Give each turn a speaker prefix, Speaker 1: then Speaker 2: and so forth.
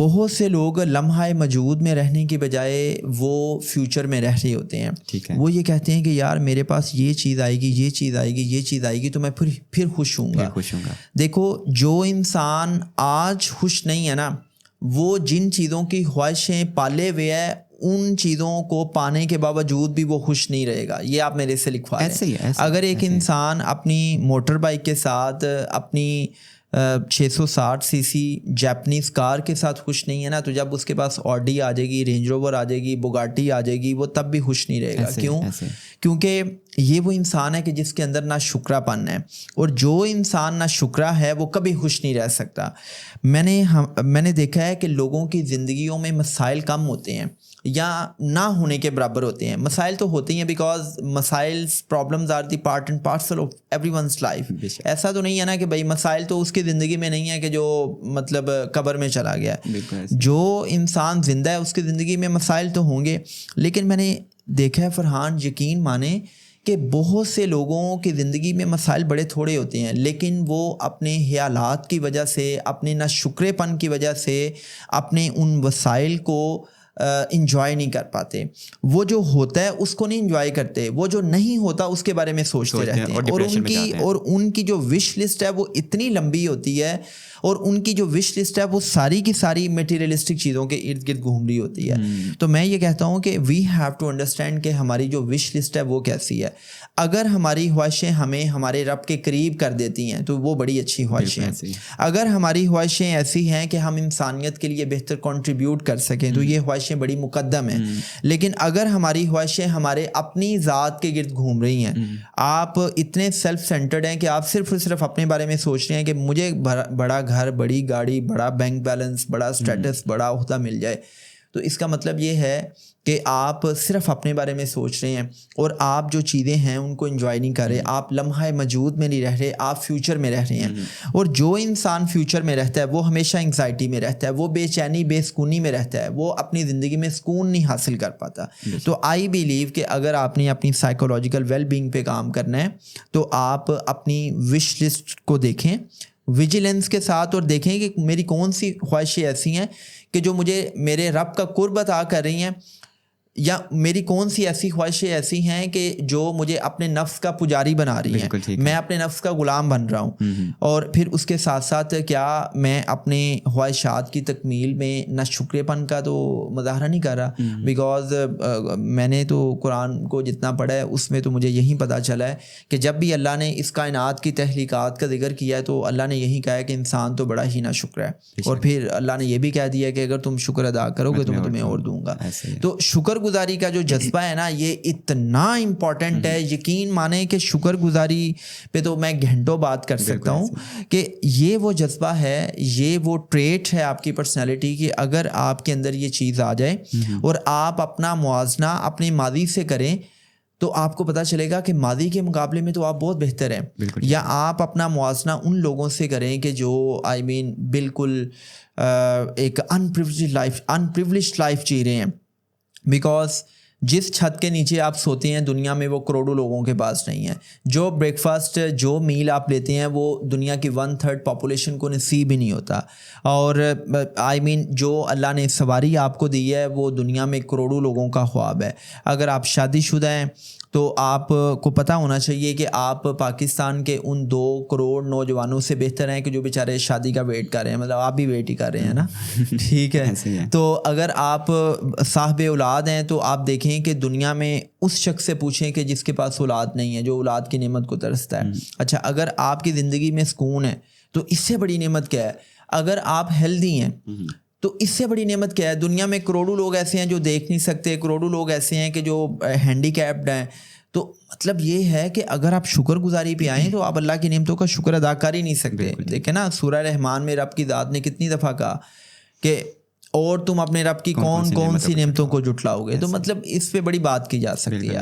Speaker 1: بہت سے لوگ لمحہ موجود میں رہنے کی بجائے وہ فیوچر میں رہ رہے ہوتے ہیں. وہ یہ کہتے ہیں کہ یار میرے پاس یہ چیز آئے گی، یہ چیز آئے گی، یہ چیز آئے گی تو میں پھر خوش ہوں گا. دیکھو جو انسان آج خوش نہیں ہے نا، وہ جن چیزوں کی خواہشیں پالے ہوئے ہے ان چیزوں کو پانے کے باوجود بھی وہ خوش نہیں رہے گا. یہ آپ میرے سے لکھوا لیں. اگر ایک انسان اپنی موٹر بائک کے ساتھ، اپنی 660 سی سی جیپنیز کار کے ساتھ خوش نہیں ہے نا، تو جب اس کے پاس آڈی آ جائے گی، رینج روور آ جائے گی، بوگاٹی آ جائے گی، وہ تب بھی خوش نہیں رہے گا. کیوں؟ کیونکہ یہ وہ انسان ہے کہ جس کے اندر نہ شکرا پن ہے، اور جو انسان نہ شکرا ہے وہ کبھی خوش نہیں رہ سکتا. میں نے دیکھا ہے کہ لوگوں کی زندگیوں میں مسائل کم ہوتے ہیں یا نہ ہونے کے برابر ہوتے ہیں. مسائل تو ہوتے ہیں بیکاز مسائل problems are the part and parcel of every one's life. ایسا تو نہیں ہے نا کہ بھائی مسائل تو اس کی زندگی میں نہیں ہے کہ جو مطلب قبر میں چلا گیا. جو انسان زندہ ہے اس کی زندگی میں مسائل تو ہوں گے، لیکن میں نے دیکھا ہے فرحان، یقین مانیں کہ بہت سے لوگوں کی زندگی میں مسائل بڑے تھوڑے ہوتے ہیں، لیکن وہ اپنے خیالات کی وجہ سے، اپنے نہ شکرے پن کی وجہ سے اپنے ان وسائل کو انجوائے نہیں کر پاتے. وہ جو ہوتا ہے اس کو نہیں انجوائے کرتے، وہ جو نہیں ہوتا اس کے بارے میں سوچتے رہتے ہیں. اور ان کی جو وش لسٹ ہے وہ اتنی لمبی ہوتی ہے، اور ان کی جو وش لسٹ ہے وہ ساری کی ساری میٹیریلسٹک چیزوں کے ارد گرد گھوم رہی ہوتی ہے. تو میں یہ کہتا ہوں کہ وی ہیو ٹو انڈرسٹینڈ کہ ہماری جو وش لسٹ ہے وہ کیسی ہے. اگر ہماری خواہشیں ہمیں ہمارے رب کے قریب کر دیتی ہیں تو وہ بڑی اچھی خواہشیں ہیں. اگر ہماری خواہشیں ایسی ہیں کہ ہم انسانیت کے لیے بہتر کنٹریبیوٹ کر سکیں تو یہ خواہشیں بڑی مقدم ہیں. لیکن اگر ہماری خواہشیں ہمارے اپنی ذات کے گرد گھوم رہی ہیں، آپ اتنے سیلف سینٹرڈ ہیں کہ آپ صرف اور صرف اپنے بارے میں سوچ رہے ہیں کہ مجھے بڑا گھر، بڑی گاڑی، بڑا بینک بیلنس، بڑا اسٹیٹس، بڑا عہدہ مل جائے، تو اس کا مطلب یہ ہے کہ آپ صرف اپنے بارے میں سوچ رہے ہیں اور آپ جو چیزیں ہیں ان کو انجوائے نہیں کر رہے. آپ لمحہ موجود میں نہیں رہ رہے، آپ فیوچر میں رہ رہے ہیں. اور جو انسان فیوچر میں رہتا ہے وہ ہمیشہ انگزائٹی میں رہتا ہے، وہ بے چینی، بے سکونی میں رہتا ہے، وہ اپنی زندگی میں سکون نہیں حاصل کر پاتا. تو آئی بیلیو کہ اگر آپ نے اپنی سائیکولوجیکل ویل بینگ پہ کام کرنا ہے تو آپ اپنی وش لسٹ کو دیکھیں ویجیلنس کے ساتھ، اور دیکھیں کہ میری کون سی خواہشیں ایسی ہیں کہ جو مجھے میرے رب کا قرب عطا کر رہی ہیں، یا میری کون سی ایسی خواہشیں ایسی ہیں کہ جو مجھے اپنے نفس کا پجاری بنا رہی ہیں، میں اپنے نفس کا غلام بن رہا ہوں. اور پھر اس کے ساتھ ساتھ کیا میں اپنے خواہشات کی تکمیل میں نہ شکرے پن کا تو مظاہرہ نہیں کر رہا. بیکاز میں نے تو قرآن کو جتنا پڑھا ہے اس میں تو مجھے یہی پتہ چلا ہے کہ جب بھی اللہ نے اس کائنات کی تخلیقات کا ذکر کیا ہے تو اللہ نے یہی کہا ہے کہ انسان تو بڑا ہی ناشکر ہے. اور پھر اللہ نے یہ بھی کہہ دیا کہ اگر تم شکر ادا کرو گے تو میں تمہیں اور دوں گا. تو شکر گزاری کا جو جذبہ ہے نا یہ اتنا امپورٹنٹ ہے. یقین مانیں کہ شکر گزاری پہ تو میں گھنٹوں بات کر سکتا ہوں کہ یہ وہ جذبہ ہے، یہ وہ ٹریٹ ہے آپ کی پرسنالٹی کی. اگر آپ کے اندر یہ چیز آ جائے اور آپ اپنا موازنہ اپنے ماضی سے کریں تو آپ کو پتہ چلے گا کہ ماضی کے مقابلے میں تو آپ بہت بہتر ہیں. یا آپ اپنا موازنہ ان لوگوں سے کریں کہ جو بالکل ایک انپریولیجڈ لائف جی رہے ہیں. بیکاز جس چھت کے نیچے آپ سوتے ہیں دنیا میں وہ کروڑوں لوگوں کے پاس نہیں ہے. جو بریک فاسٹ، جو میل آپ لیتے ہیں وہ دنیا کی 1/3 پاپولیشن کو نصیب ہی نہیں ہوتا. اور جو اللہ نے سواری آپ کو دی ہے وہ دنیا میں کروڑوں لوگوں کا خواب ہے. اگر آپ شادی شدہ ہیں تو آپ کو پتہ ہونا چاہیے کہ آپ پاکستان کے ان 2 کروڑ نوجوانوں سے بہتر ہیں کہ جو بیچارے شادی کا ویٹ کر رہے ہیں. مطلب آپ بھی ویٹ ہی کر رہے ہیں نا. ٹھیک ہے. تو اگر آپ صاحب اولاد ہیں تو آپ دیکھیں کہ دنیا میں اس شخص سے پوچھیں کہ جس کے پاس اولاد نہیں ہے، جو اولاد کی نعمت کو ترستا ہے. اچھا، اگر آپ کی زندگی میں سکون ہے تو اس سے بڑی نعمت کیا ہے؟ اگر آپ ہیلدی ہیں تو اس سے بڑی نعمت کیا ہے؟ دنیا میں کروڑوں لوگ ایسے ہیں جو دیکھ نہیں سکتے، کروڑوں لوگ ایسے ہیں کہ جو ہینڈی کیپڈ ہیں. تو مطلب یہ ہے کہ اگر آپ شکر گزاری پہ آئیں تو آپ اللہ کی نعمتوں کا شکر ادا کر ہی نہیں سکتے. دیکھیں نا سورہ رحمان میں رب کی ذات نے کتنی دفعہ کہا کہ اور تم اپنے رب کی کون سی نعمتوں کو جھٹلاؤ گے. تو مطلب اس پہ بڑی بات کی جا سکتی ہے.